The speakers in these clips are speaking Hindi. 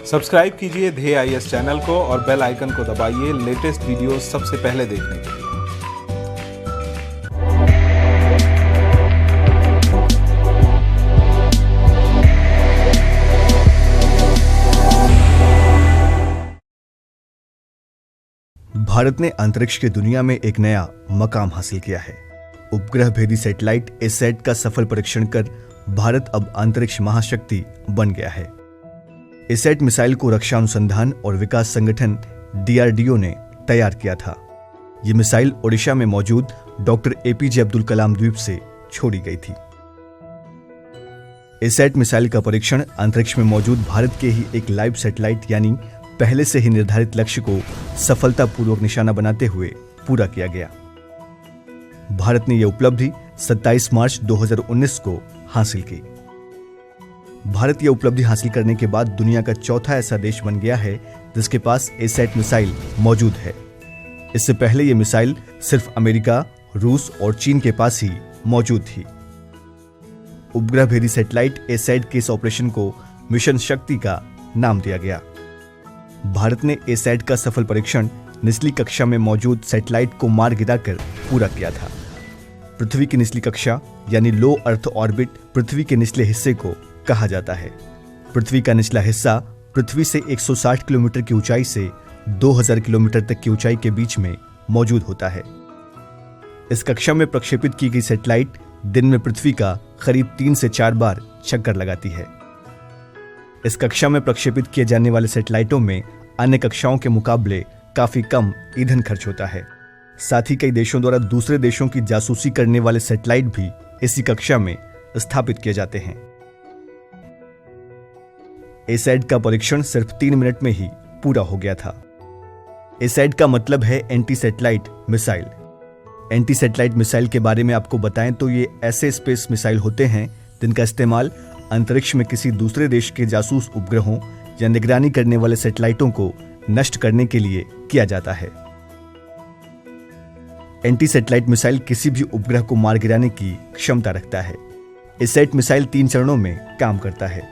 सब्सक्राइब कीजिए ध्येय आईएएस चैनल को और बेल आइकन को दबाइए लेटेस्ट वीडियो सबसे पहले देखने के लिए। भारत ने अंतरिक्ष की दुनिया में एक नया मकाम हासिल किया है। उपग्रह भेदी सैटेलाइट एसैट का सफल परीक्षण कर भारत अब अंतरिक्ष महाशक्ति बन गया है। एसैट मिसाइल को रक्षा अनुसंधान और विकास संगठन DRDO ने तैयार किया था। ये मिसाइल ओडिशा में मौजूद डॉक्टर APJ अब्दुल कलाम द्वीप से छोड़ी गई थी। एसैट मिसाइल का परीक्षण अंतरिक्ष में मौजूद भारत के ही एक लाइव सैटेलाइट यानी पहले से ही निर्धारित लक्ष्य को सफलतापूर्वक निशाना बनाते हुए पूरा किया गया। भारत ने यह उपलब्धि 27 मार्च 2019 को हासिल की। भारत यह उपलब्धि हासिल करने के बाद दुनिया का चौथा ऐसा देश बन गया है जिसके पास एसैट मिसाइल मौजूद है। इससे पहले यह मिसाइल सिर्फ अमेरिका, रूस और चीन के पास ही मौजूद थी। उपग्रह भेदी सैटेलाइट एसैट के इस ऑपरेशन को मिशन शक्ति का नाम दिया गया। भारत ने एसैट का सफल परीक्षण निचली कक्षा में मौजूद सैटेलाइट को मार गिराकर पूरा किया था। पृथ्वी की निचली कक्षा यानी लो अर्थ ऑर्बिट पृथ्वी के निचले हिस्से को कहा जाता है। पृथ्वी का निचला हिस्सा पृथ्वी से 160 किलोमीटर की ऊंचाई से 2000 किलोमीटर तक की ऊंचाई के बीच में मौजूद होता है। इस कक्षा में प्रक्षेपित की गई सैटेलाइट दिन में पृथ्वी का करीब 3 से 4 बार चक्कर लगाती है। इस कक्षा में प्रक्षेपित किए जाने वाले सैटेलाइटों में अन्य कक्षाओं के मुकाबले काफी कम ईंधन खर्च होता है। साथ ही कई देशों द्वारा दूसरे देशों की जासूसी करने वाले सैटेलाइट भी इसी कक्षा में स्थापित किए जाते हैं। एसैट का परीक्षण सिर्फ 3 मिनट में ही पूरा हो गया था। एसैट का मतलब है anti satellite missile. Anti satellite missile के बारे में आपको बताएं तो ये ऐसे स्पेस मिसाइल होते हैं जिनका इस्तेमाल अंतरिक्ष में किसी दूसरे देश के जासूस उपग्रहों या निगरानी करने वाले सैटेलाइटों को नष्ट करने के लिए किया जाता है। एंटी सैटेलाइट मिसाइल किसी भी उपग्रह को मार गिराने की क्षमता रखता है। एसैट मिसाइल 3 चरणों में काम करता है।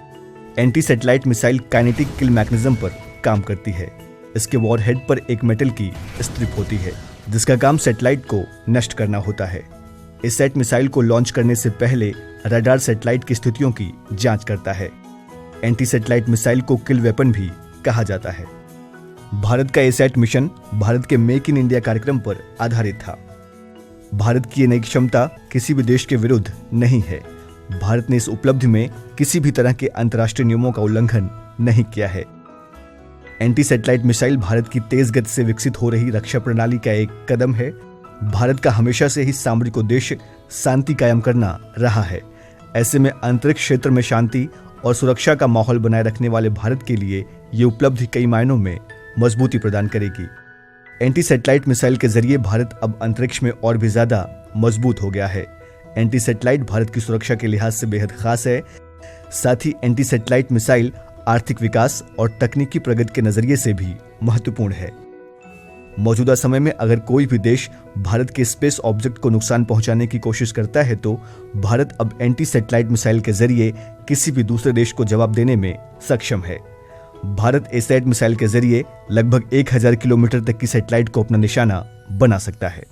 एंटी सैटेलाइट मिसाइल काइनेटिक किल मैकेनिज्म पर काम करती है। इसके वॉरहेड पर एक मेटल की स्ट्रिप होती है जिसका काम सैटेलाइट को नष्ट करना होता है। एसैट मिसाइल को लॉन्च करने से पहले रडार सैटेलाइट की स्थितियों की जांच करता है। एंटी सैटेलाइट मिसाइल को किल वेपन भी कहा जाता है। भारत का एसैट मिशन भारत के मेक इन इंडिया कार्यक्रम पर आधारित था। भारत की ये नई क्षमता किसी भी देश के विरुद्ध नहीं है। भारत ने इस उपलब्धि में किसी भी तरह के अंतर्राष्ट्रीय नियमों का उल्लंघन नहीं किया है। एंटी सैटेलाइट मिसाइल भारत की तेज गति से विकसित हो रही रक्षा प्रणाली का एक कदम है। भारत का हमेशा से ही सामरिक उद्देश्य शांति कायम करना रहा है। ऐसे में अंतरिक्ष क्षेत्र में शांति और सुरक्षा का माहौल बनाए रखने वाले भारत के लिए ये उपलब्धि कई मायनों में मजबूती प्रदान करेगी। एंटी सैटेलाइट मिसाइल के जरिए भारत अब अंतरिक्ष में और भी ज्यादा मजबूत हो गया है। एंटी सैटेलाइट भारत की सुरक्षा के लिहाज से बेहद खास है। साथ ही एंटी सैटेलाइट मिसाइल आर्थिक विकास और तकनीकी प्रगति के नजरिए से भी महत्वपूर्ण है। मौजूदा समय में अगर कोई भी देश भारत के स्पेस ऑब्जेक्ट को नुकसान पहुंचाने की कोशिश करता है तो भारत अब एंटी सैटेलाइट मिसाइल के जरिए किसी भी दूसरे देश को जवाब देने में सक्षम है। भारत एसैट मिसाइल के जरिए लगभग 1000 किलोमीटर तक की सैटेलाइट को अपना निशाना बना सकता है।